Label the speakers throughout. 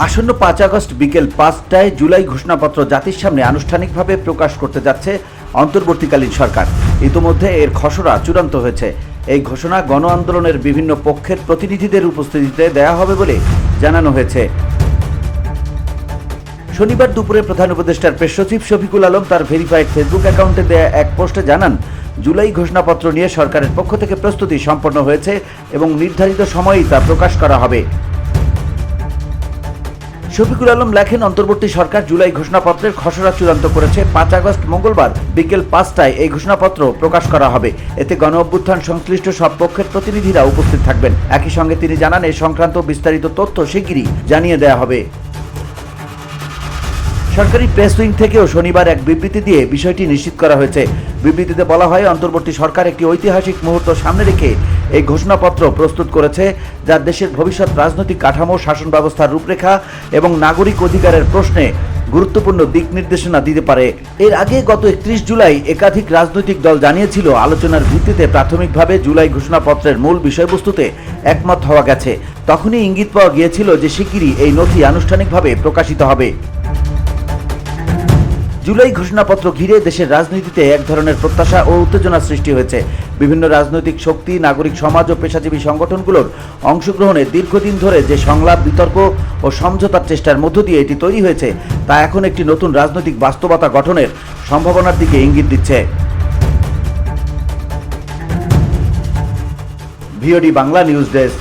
Speaker 1: আসন্ন 5 আগস্ট বিকেল 5টায় জুলাই ঘোষণাপত্র জাতির সামনে আনুষ্ঠানিকভাবে প্রকাশ করতে যাচ্ছে অন্তর্বর্তীকালীন সরকার। ইতোমধ্যে এর খসড়া চূড়ান্ত হয়েছে। এই ঘোষণা গণ আন্দোলনের বিভিন্ন পক্ষের প্রতিনিধিদের উপস্থিতিতে দেয়া হবে বলে জানানো হয়েছে। শনিবার দুপুরে প্রধান উপদেষ্টার প্রেস সচিব শফিকুল আলম তার ভেরিফাইড ফেসবুক অ্যাকাউন্টে দেয়া এক পোস্টে জানান, জুলাই ঘোষণাপত্র নিয়ে সরকারের পক্ষ থেকে প্রস্তুতি সম্পন্ন হয়েছে এবং নির্ধারিত সময়েই তা প্রকাশ করা হবে। শফিকুল আলম লেখেন, অন্তর্বর্তী সরকার জুলাই ঘোষণাপত্রের খসড়া চূড়ান্ত করেছে। 5 আগস্ট মঙ্গলবার বিকেল 5টায় এই ঘোষণাপত্র প্রকাশ করা হবে। এতে গণ অভ্যুত্থান সংশ্লিষ্ট সব পক্ষের প্রতিনিধিরা উপস্থিত থাকবেন। একই সঙ্গে তিনি জানান, এই সংক্রান্ত বিস্তারিত তথ্য শিগগিরই জানিয়ে দেওয়া হবে। সরকারি প্রেস উইং থেকেও শনিবার এক বিবৃতি দিয়ে বিষয়টি নিশ্চিত করা হয়েছে। বিবৃতিতে বলা হয়, অন্তর্বর্তী সরকার একটি ঐতিহাসিক মুহূর্ত সামনে রেখে এই ঘোষণাপত্র প্রস্তুত করেছে, যা দেশের ভবিষ্যৎ রাজনৈতিক কাঠামো, শাসন ব্যবস্থার রূপরেখা এবং নাগরিক অধিকারের প্রশ্নে গুরুত্বপূর্ণ দিক নির্দেশনা দিতে পারে। এর আগে গত 31 জুলাই একাধিক রাজনৈতিক দল জানিয়েছিল, আলোচনার ভিত্তিতে প্রাথমিকভাবে জুলাই ঘোষণাপত্রের মূল বিষয়বস্তুতে একমত হওয়া গেছে। তখনই ইঙ্গিত পাওয়া গিয়েছিল যে শিগগিরই এই নথি আনুষ্ঠানিকভাবে প্রকাশিত হবে। জুলাই ঘোষণাপত্র ঘিরে দেশের রাজনীতিতে এক ধরনের প্রত্যাশা ও উত্তেজনা সৃষ্টি হয়েছে। বিভিন্ন রাজনৈতিক শক্তি, নাগরিক সমাজ ও পেশাজীবী সংগঠনগুলোর অংশগ্রহণে দীর্ঘদিন ধরে যে সংলাপ, বিতর্ক ও সমঝোতার চেষ্টার মধ্য দিয়ে এটি তৈরি হয়েছে, তা এখন একটি নতুন রাজনৈতিক বাস্তবতা গঠনের সম্ভাবনার দিকে ইঙ্গিত দিচ্ছে। VOD Bangla news desk.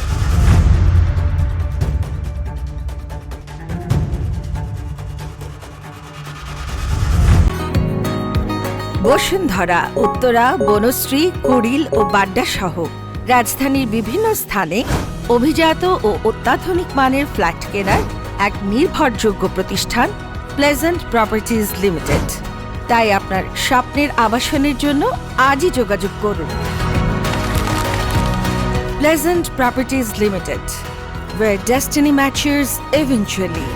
Speaker 2: Bashundhara, Uttara, Banasree, Kuril ও বাড্ডা সহ রাজধানীর বিভিন্ন স্থানে অভিজাত ও অত্যাধুনিক মানের ফ্ল্যাট কেনার এক নির্ভরযোগ্য প্রতিষ্ঠান প্লেজেন্ট প্রপার্টিজ লিমিটেড। তাই আপনার স্বপ্নের আবাসনের জন্য আজই যোগাযোগ করুন। Pleasant properties limited, where destiny matches eventually.